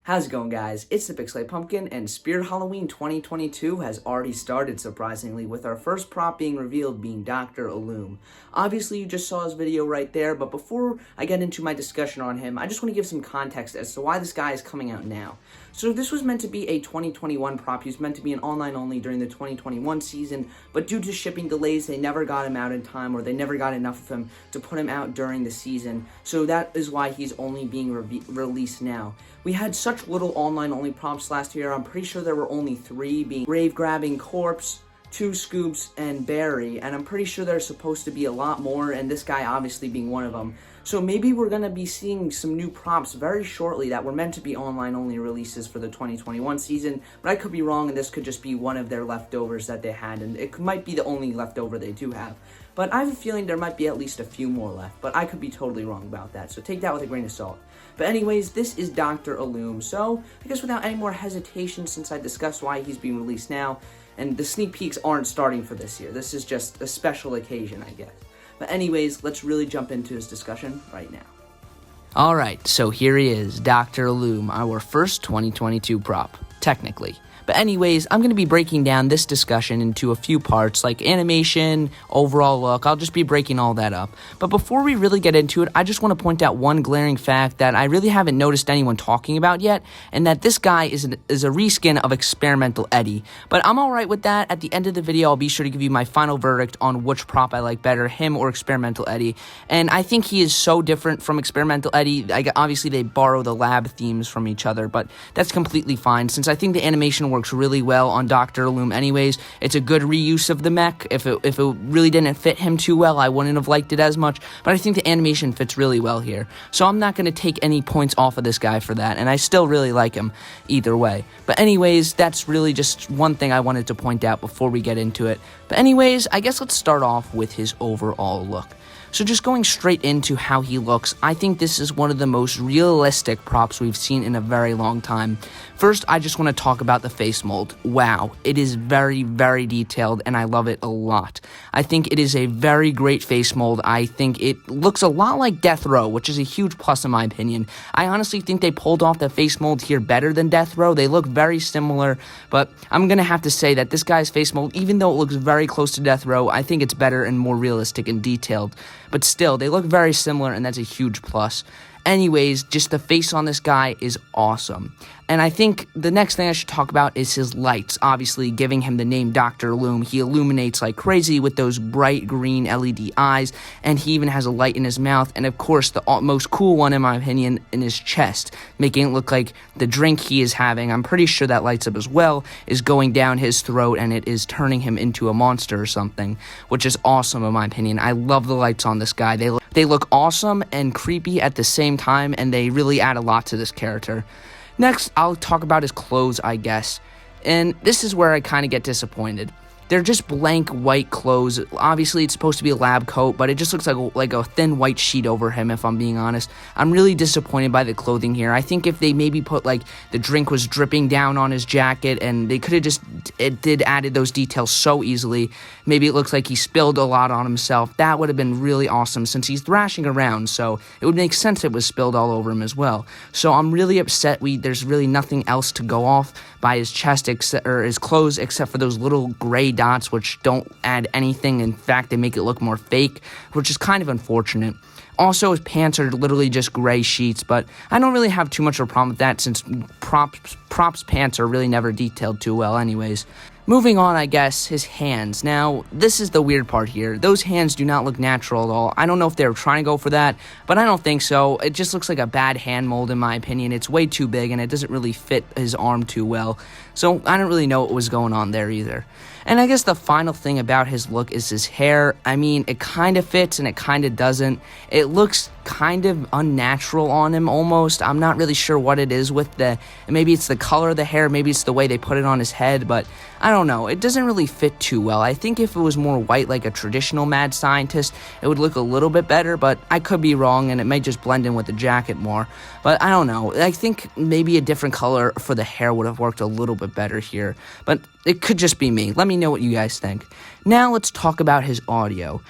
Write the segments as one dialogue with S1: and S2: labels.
S1: How's it going, guys? It's the Pixelate Pumpkin, and Spirit Halloween 2022 has already started, surprisingly, with our first prop being revealed being Dr. Illume. Obviously, you just saw his video right there, but before I get into my discussion on him, I just want to give some context as to why this guy is coming out now. So this was meant to be a 2021 prop. He was meant to be an online only during the 2021 season, but due to shipping delays, they never got him out in time, or they never got enough of him to put him out during the season. So that is why he's only being released now. We had such little online-only prompts last year. I'm pretty sure there were only 3, being Grave-Grabbing Corpse, 2 Scoops, and Barry, and I'm pretty sure there's supposed to be a lot more, and this guy obviously being one of them. So maybe we're going to be seeing some new prompts very shortly that were meant to be online-only releases for the 2021 season, but I could be wrong, and this could just be one of their leftovers that they had, and it might be the only leftover they do have. But I have a feeling there might be at least a few more left, but I could be totally wrong about that, so take that with a grain of salt. But anyways, this is Dr. Illume, so I guess without any more hesitation, since I discussed why he's being released now, and the sneak peeks aren't starting for this year, this is just a special occasion, I guess. But anyways, let's really jump into his discussion right now.
S2: Alright, so here he is, Dr. Illume, our first 2022 prop, technically. But anyways, I'm going to be breaking down this discussion into a few parts, like animation, overall look. I'll just be breaking all that up. But before we really get into it, I just want to point out one glaring fact that I really haven't noticed anyone talking about yet, and that this guy is a reskin of Experimental Eddie. But I'm alright with that. At the end of the video, I'll be sure to give you my final verdict on which prop I like better, him or Experimental Eddie. And I think he is so different from Experimental Eddie. Obviously, they borrow the lab themes from each other, but that's completely fine, since I think the animation works really well on Dr. Illume anyways. It's a good reuse of the mech. If it really didn't fit him too well, I wouldn't have liked it as much, but I think the animation fits really well here. So I'm not going to take any points off of this guy for that, and I still really like him either way. But anyways, that's really just one thing I wanted to point out before we get into it. But anyways, I guess let's start off with his overall look. So just going straight into how he looks, I think this is one of the most realistic props we've seen in a very long time. First, I just want to talk about the face mold. Wow, it is very, very detailed, and I love it a lot. I think it is a very great face mold. I think it looks a lot like Death Row, which is a huge plus in my opinion. I honestly think they pulled off the face mold here better than Death Row. They look very similar, but I'm going to have to say that this guy's face mold, even though it looks very close to Death Row, I think it's better and more realistic and detailed. But still, they look very similar, and that's a huge plus. Anyways, just the face on this guy is awesome. And I think the next thing I should talk about is his lights. Obviously, giving him the name Dr. Illume, he illuminates like crazy with those bright green LED eyes, and he even has a light in his mouth, and of course, the most cool one, in my opinion, in his chest, making it look like the drink he is having, I'm pretty sure that lights up as well, is going down his throat, and it is turning him into a monster or something, which is awesome in my opinion. I love the lights on this guy. They look awesome and creepy at the same time, and they really add a lot to this character. Next, I'll talk about his clothes, I guess, and this is where I kind of get disappointed. They're just blank white clothes. Obviously, it's supposed to be a lab coat, but it just looks like a thin white sheet over him, if I'm being honest. I'm really disappointed by the clothing here. I think if they maybe put, like, the drink was dripping down on his jacket, and they could have just added those details so easily. Maybe it looks like he spilled a lot on himself. That would have been really awesome, since he's thrashing around, so it would make sense it was spilled all over him as well. So I'm really upset there's really nothing else to go off by his chest or his clothes except for those little gray dots, which don't add anything. In fact, they make it look more fake, which is kind of unfortunate. Also, his pants are literally just gray sheets, but I don't really have too much of a problem with that, since props pants are really never detailed too well anyways. Moving on, I guess, his hands. Now, this is the weird part here. Those hands do not look natural at all. I don't know if they were trying to go for that, but I don't think so. It just looks like a bad hand mold in my opinion. It's way too big, and it doesn't really fit his arm too well. So I don't really know what was going on there either. And I guess the final thing about his look is his hair. I mean, it kind of fits and it kind of doesn't. It looks kind of unnatural on him almost. I'm not really sure what it is with maybe it's the color of the hair, maybe it's the way they put it on his head, but I don't know. It doesn't really fit too well. I think if it was more white like a traditional mad scientist, it would look a little bit better, but I could be wrong, and it may just blend in with the jacket more. But I don't know. I think maybe a different color for the hair would have worked a little bit better here, but it could just be me. Let me know what you guys think. Now let's talk about his audio.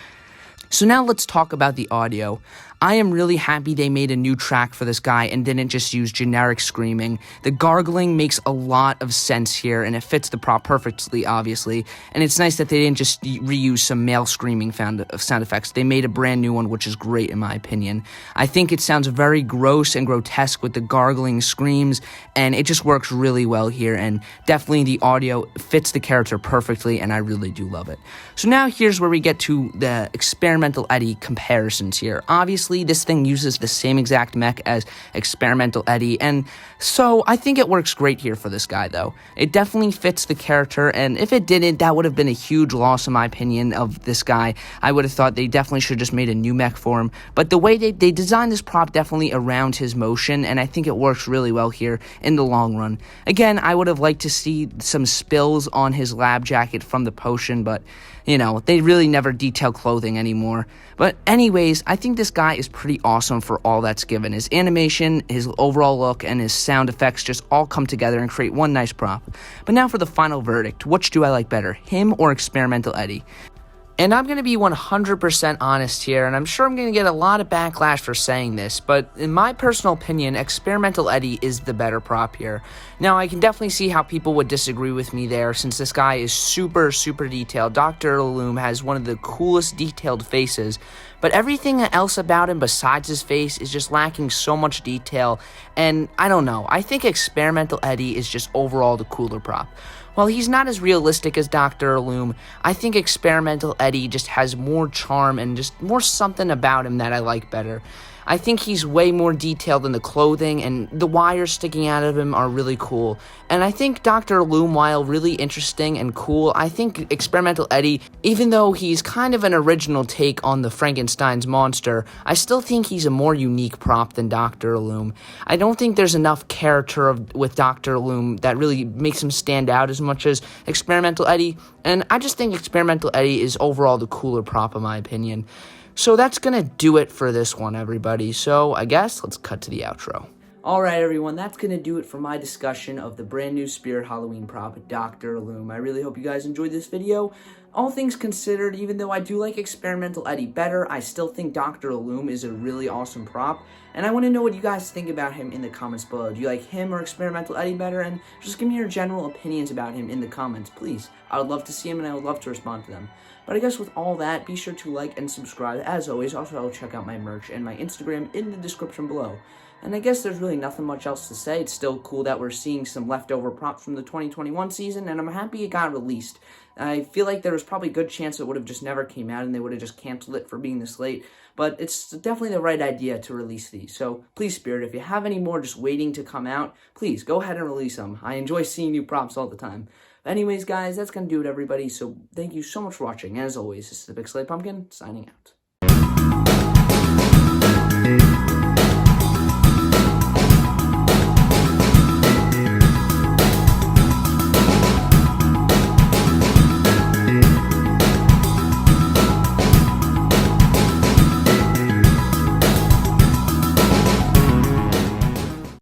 S2: So now let's talk about the audio. I am really happy they made a new track for this guy and didn't just use generic screaming. The gargling makes a lot of sense here, and it fits the prop perfectly, obviously. And it's nice that they didn't just reuse some male screaming sound effects. They made a brand new one, which is great in my opinion. I think it sounds very gross and grotesque with the gargling screams, and it just works really well here, and definitely the audio fits the character perfectly, and I really do love it. So now here's where we get to the Experimental Eddie comparisons here. Obviously, this thing uses the same exact mech as Experimental Eddie, and so I think it works great here for this guy, though. It definitely fits the character, and if it didn't, that would have been a huge loss in my opinion of this guy. I would have thought they definitely should have just made a new mech for him, but the way they designed this prop definitely around his motion, and I think it works really well here in the long run. Again, I would have liked to see some spills on his lab jacket from the potion, but they really never detail clothing anymore. But anyways, I think this guy is pretty awesome for all that's given. His animation, his overall look, and his sound effects just all come together and create one nice prop. But now for the final verdict. Which do I like better, him or Experimental Eddie? And I'm going to be 100% honest here, and I'm sure I'm going to get a lot of backlash for saying this, but in my personal opinion, Experimental Eddie is the better prop here. Now, I can definitely see how people would disagree with me there, since this guy is super, super detailed. Dr. Illume has one of the coolest detailed faces, but everything else about him besides his face is just lacking so much detail, and I don't know. I think Experimental Eddie is just overall the cooler prop. While he's not as realistic as Dr. Illume, I think Experimental Eddie just has more charm and just more something about him that I like better. I think he's way more detailed in the clothing, and the wires sticking out of him are really cool. And I think Dr. Illume, while really interesting and cool, I think Experimental Eddie, even though he's kind of an original take on the Frankenstein's monster, I still think he's a more unique prop than Dr. Illume. I don't think there's enough character with Dr. Illume that really makes him stand out as much as Experimental Eddie, and I just think Experimental Eddie is overall the cooler prop in my opinion. So that's going to do it for this one, everybody. So I guess let's cut to the outro.
S1: Alright everyone, that's going to do it for my discussion of the brand new Spirit Halloween prop, Dr. Illume. I really hope you guys enjoyed this video. All things considered, even though I do like Experimental Eddie better, I still think Dr. Illume is a really awesome prop. And I want to know what you guys think about him in the comments below. Do you like him or Experimental Eddie better? And just give me your general opinions about him in the comments, please. I would love to see him and I would love to respond to them. But I guess with all that, be sure to like and subscribe as always. Also, I'll check out my merch and my Instagram in the description below. And I guess there's really nothing much else to say. It's still cool that we're seeing some leftover props from the 2021 season, and I'm happy it got released. I feel like there was probably a good chance it would have just never came out and they would have just canceled it for being this late. But it's definitely the right idea to release these. So please, Spirit, if you have any more just waiting to come out, please go ahead and release them. I enjoy seeing new props all the time. But anyways, guys, that's going to do it, everybody. So thank you so much for watching. As always, this is the Big Slay Pumpkin, signing out.